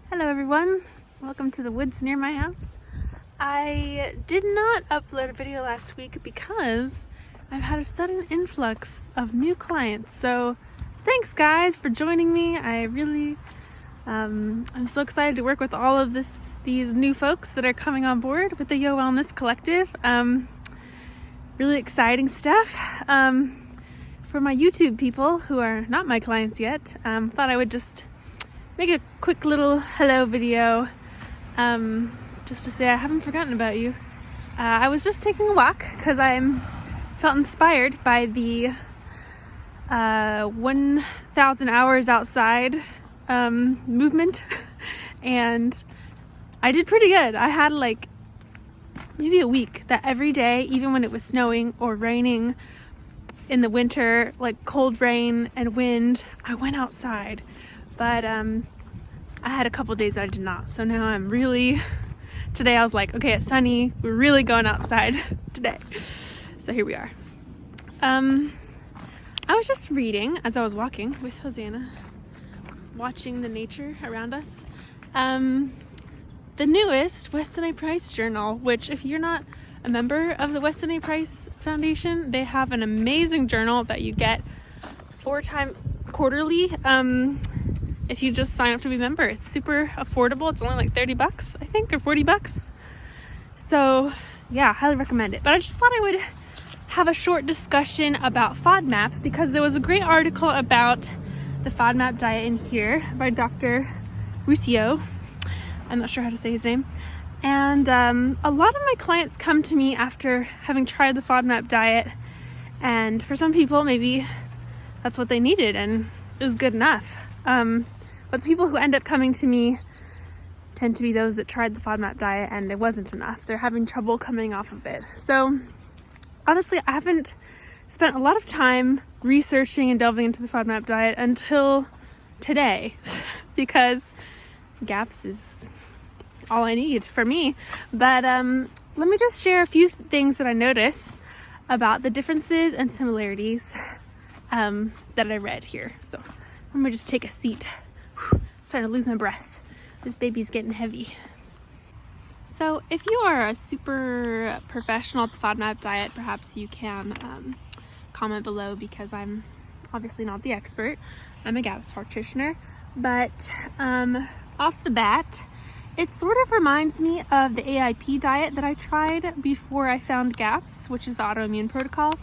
Hello everyone, welcome to the woods near my house. I did not upload a video last week because I've had a sudden influx of new clients. So thanks guys for joining me. I'm so excited to work with all of these new folks that are coming on board with the Yeo Wellness Collective. Really exciting stuff. For my YouTube people who are not my clients yet, thought I would just make a quick little hello video just to say I haven't forgotten about you. I was just taking a walk because I felt inspired by the 1,000 hours outside movement and I did pretty good. I had like maybe a week that every day, even when it was snowing or raining in the winter, like cold rain and wind, I went outside. But I had a couple days that I did not. So now today I was like, okay, it's sunny. We're really going outside today. So here we are. I was just reading as I was walking with Hosanna, watching the nature around us. The newest Weston A. Price journal, which if you're not a member of the Weston A. Price Foundation, they have an amazing journal that you get 4 times quarterly. If you just sign up to be a member, it's super affordable. It's only like 30 bucks, I think, or 40 bucks. So yeah, highly recommend it. But I just thought I would have a short discussion about FODMAP because there was a great article about the FODMAP diet in here by Dr. River Yeo I. I'm not sure how to say his name. And a lot of my clients come to me after having tried the FODMAP diet. And for some people, maybe that's what they needed and it was good enough. But the people who end up coming to me tend to be those that tried the FODMAP diet and it wasn't enough. They're having trouble coming off of it. So honestly, I haven't spent a lot of time researching and delving into the FODMAP diet until today because GAPS is all I need for me. But let me just share a few things that I notice about the differences and similarities that I read here. So let me just take a seat. Starting to lose my breath. This baby's getting heavy. So if you are a super professional at the FODMAP diet, perhaps you can comment below because I'm obviously not the expert. I'm a GAPS practitioner. But off the bat, it sort of reminds me of the AIP diet that I tried before I found GAPS, which is the autoimmune protocol,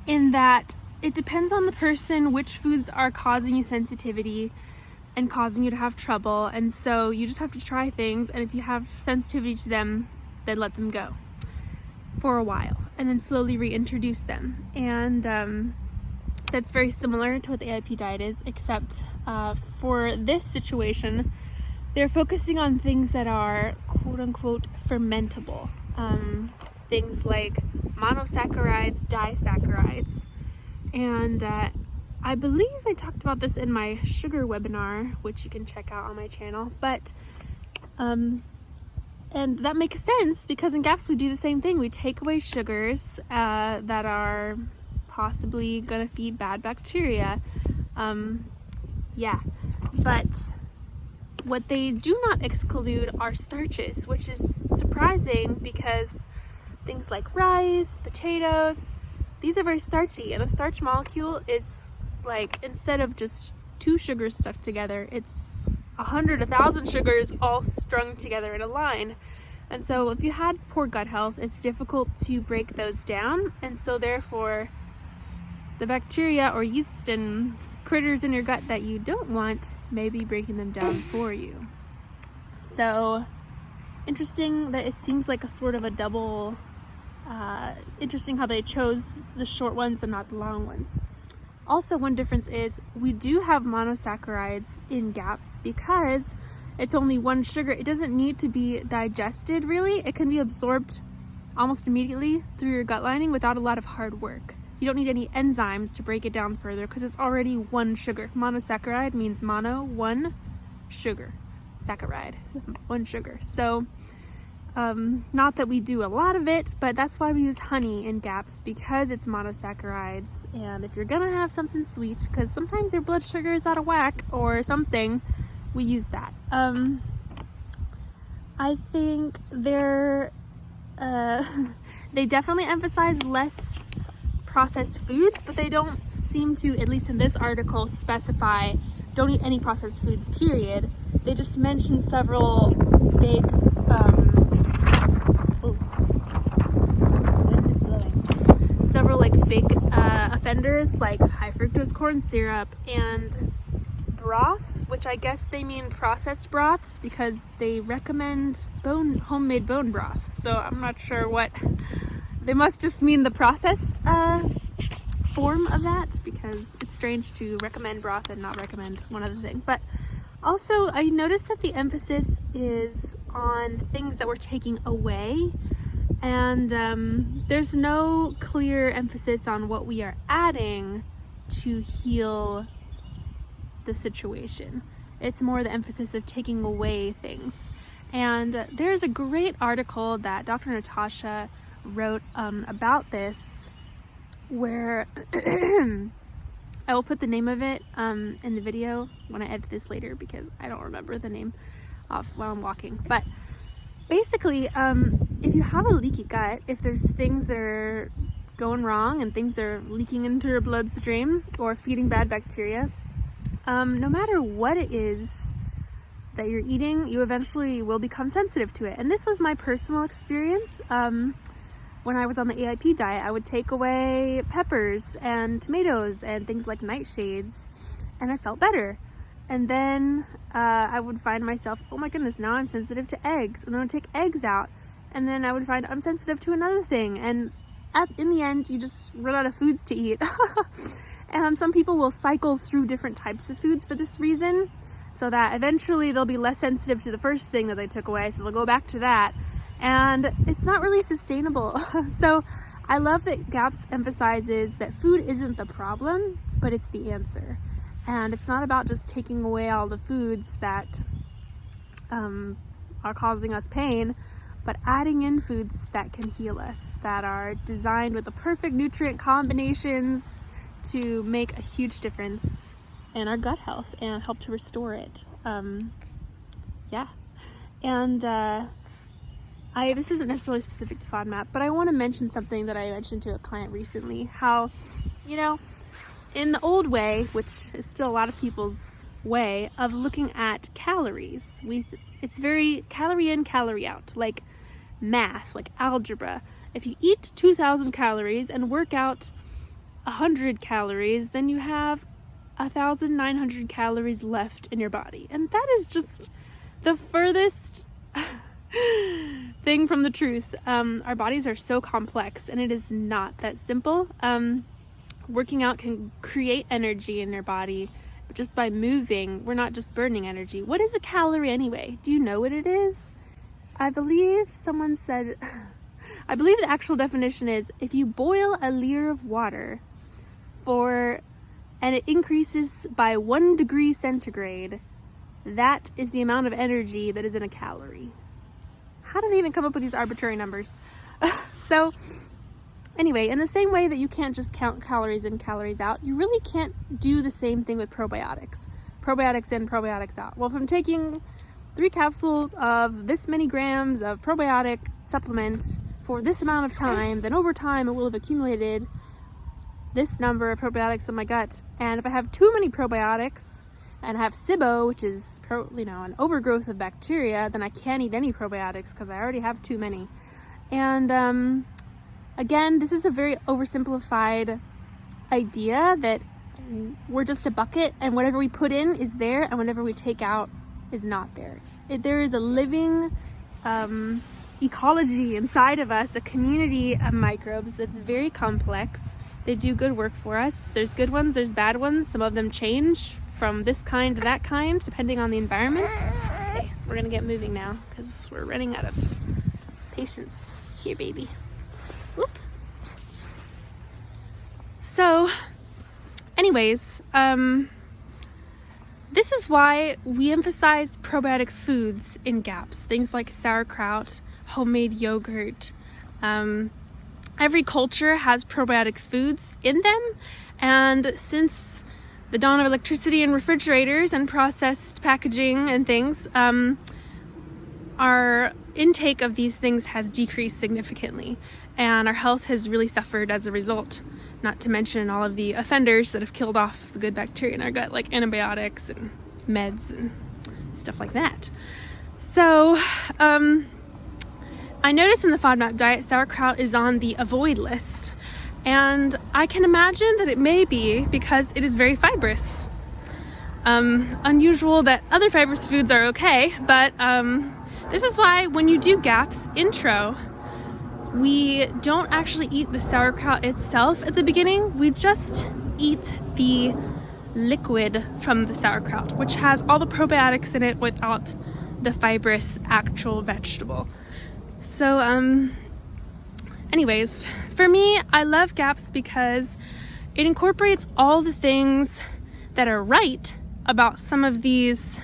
in that it depends on the person which foods are causing you sensitivity and causing you to have trouble, and so you just have to try things, and if you have sensitivity to them, then let them go for a while and then slowly reintroduce them. And that's very similar to what the AIP diet is, except for this situation they're focusing on things that are quote-unquote fermentable, things like monosaccharides, disaccharides. And I believe I talked about this in my sugar webinar, which you can check out on my channel. But and that makes sense because in GAPS we do the same thing. We take away sugars that are possibly going to feed bad bacteria. But what they do not exclude are starches, which is surprising because things like rice, potatoes, these are very starchy, and a starch molecule is like, instead of just 2 sugars stuck together, it's 100, 1,000 sugars all strung together in a line. And so if you had poor gut health, it's difficult to break those down, and so therefore the bacteria or yeast and critters in your gut that you don't want may be breaking them down for you. So interesting that it seems like a sort of a double. Interesting how they chose the short ones and not the long ones. Also, one difference is we do have monosaccharides in GAPS because it's only 1 sugar. It doesn't need to be digested really. It can be absorbed almost immediately through your gut lining without a lot of hard work. You don't need any enzymes to break it down further because it's already 1 sugar. Monosaccharide means mono, 1 sugar. Saccharide, 1 sugar. So not that we do a lot of it, but that's why we use honey in GAPS, because it's monosaccharides. And if you're gonna have something sweet, because sometimes your blood sugar is out of whack or something, we use that. I think they definitely emphasize less processed foods, but they don't seem to, at least in this article, specify don't eat any processed foods, period. They just mention several big big offenders like high fructose corn syrup and broth, which I guess they mean processed broths because they recommend homemade bone broth. So I'm not sure what they must just mean, the processed form of that, because it's strange to recommend broth and not recommend one other thing. But also I noticed that the emphasis is on things that we're taking away, and there's no clear emphasis on what we are adding to heal the situation. It's more the emphasis of taking away things. And there's a great article that Dr. Natasha wrote about this, where I will put the name of it in the video when I edit this later, because I don't remember the name off while I'm walking. But basically, if you have a leaky gut, if there's things that are going wrong and things are leaking into your bloodstream or feeding bad bacteria, no matter what it is that you're eating, you eventually will become sensitive to it. And this was my personal experience. When I was on the AIP diet, I would take away peppers and tomatoes and things like nightshades, and I felt better. And then I would find myself, oh my goodness, now I'm sensitive to eggs. And then I would take eggs out, and then I would find I'm sensitive to another thing. And in the end, you just run out of foods to eat. And some people will cycle through different types of foods for this reason, so that eventually they'll be less sensitive to the first thing that they took away, so they'll go back to that. And it's not really sustainable. So I love that GAPS emphasizes that food isn't the problem, but it's the answer. And it's not about just taking away all the foods that are causing us pain, but adding in foods that can heal us, that are designed with the perfect nutrient combinations to make a huge difference in our gut health and help to restore it. Yeah. And this isn't necessarily specific to FODMAP, but I want to mention something that I mentioned to a client recently, how, in the old way, which is still a lot of people's way of looking at calories, it's very calorie in, calorie out, like math, like algebra. If you eat 2,000 calories and work out 100 calories, then you have 1,900 calories left in your body. And that is just the furthest thing from the truth. Our bodies are so complex, and it is not that simple. Working out can create energy in your body, but just by moving, we're not just burning energy. What is a calorie anyway? Do you know what it is? I believe someone said, I believe the actual definition is, if you boil a liter of water and it increases by 1 degree centigrade, that is the amount of energy that is in a calorie. How do they even come up with these arbitrary numbers? So anyway, in the same way that you can't just count calories in, calories out, you really can't do the same thing with probiotics. Probiotics in, probiotics out. Well, if I'm taking 3 capsules of this many grams of probiotic supplement for this amount of time, then over time it will have accumulated this number of probiotics in my gut. And if I have too many probiotics and have SIBO, which is an overgrowth of bacteria, then I can't eat any probiotics because I already have too many. And again, this is a very oversimplified idea that we're just a bucket, and whatever we put in is there, and whatever we take out is not there. There is a living ecology inside of us, a community of microbes that's very complex. They do good work for us. There's good ones, there's bad ones. Some of them change from this kind to that kind, depending on the environment. Okay, we're gonna get moving now because we're running out of patience. Here, baby. Whoop. So, anyways, this is why we emphasize probiotic foods in GAPS. Things like sauerkraut, homemade yogurt. Every culture has probiotic foods in them, and since the dawn of electricity and refrigerators and processed packaging and things, our intake of these things has decreased significantly, and our health has really suffered as a result. Not to mention all of the offenders that have killed off the good bacteria in our gut, like antibiotics and meds and stuff like that. So I noticed in the FODMAP diet, sauerkraut is on the avoid list, and I can imagine that it may be because it is very fibrous. Unusual that other fibrous foods are okay, but this is why when you do GAPS intro, we don't actually eat the sauerkraut itself at the beginning. We just eat the liquid from the sauerkraut, which has all the probiotics in it without the fibrous actual vegetable. So anyways, for me, I love GAPS because it incorporates all the things that are right about some of these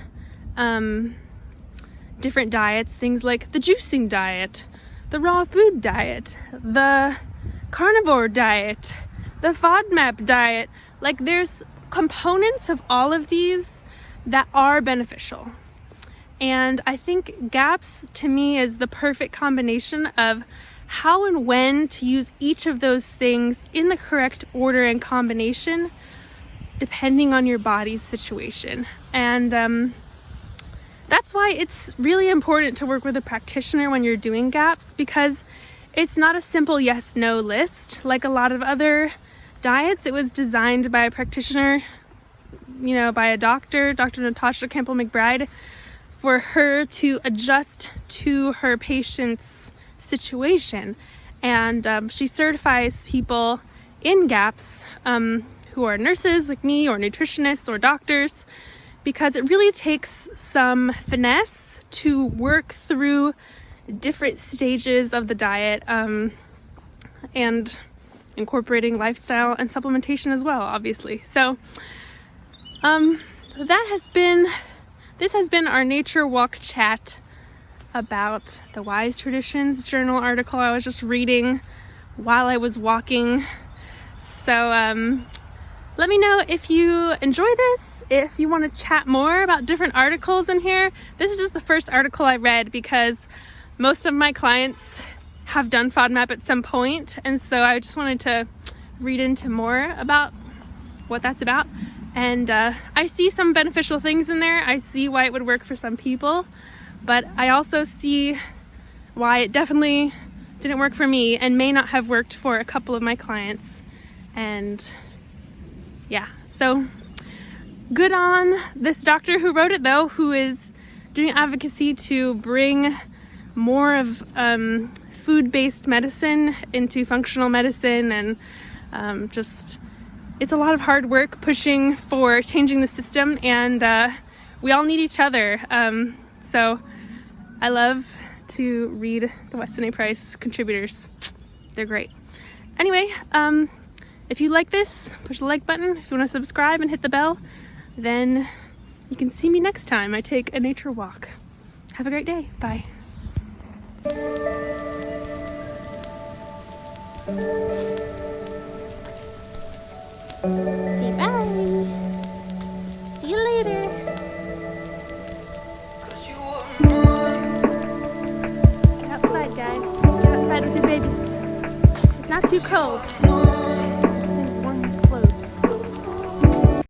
different diets, things like the juicing diet, the raw food diet, the carnivore diet, the FODMAP diet. Like, there's components of all of these that are beneficial. And I think GAPS to me is the perfect combination of how and when to use each of those things in the correct order and combination depending on your body's situation. And that's why it's really important to work with a practitioner when you're doing GAPS, because it's not a simple yes-no list like a lot of other diets. It was designed by a practitioner, by a doctor, Dr. Natasha Campbell-McBride, for her to adjust to her patient's situation. And she certifies people in GAPS who are nurses like me, or nutritionists, or doctors, because it really takes some finesse to work through different stages of the diet, and incorporating lifestyle and supplementation as well, obviously. So this has been our nature walk chat about the Wise Traditions journal article I was just reading while I was walking. So let me know if you enjoy this, if you want to chat more about different articles in here. This is just the first article I read because most of my clients have done FODMAP at some point, and so I just wanted to read into more about what that's about. And I see some beneficial things in there. I see why it would work for some people, but I also see why it definitely didn't work for me and may not have worked for a couple of my clients. And yeah, so good on this doctor who wrote it, though, who is doing advocacy to bring more of food-based medicine into functional medicine. And it's a lot of hard work pushing for changing the system, and we all need each other. So I love to read the Weston A. Price contributors. They're great. Anyway, if you like this, push the like button. If you want to subscribe and hit the bell, then you can see me next time I take a nature walk. Have a great day. Bye. Say bye. See you later. Get outside, guys. Get outside with your babies. It's not too cold.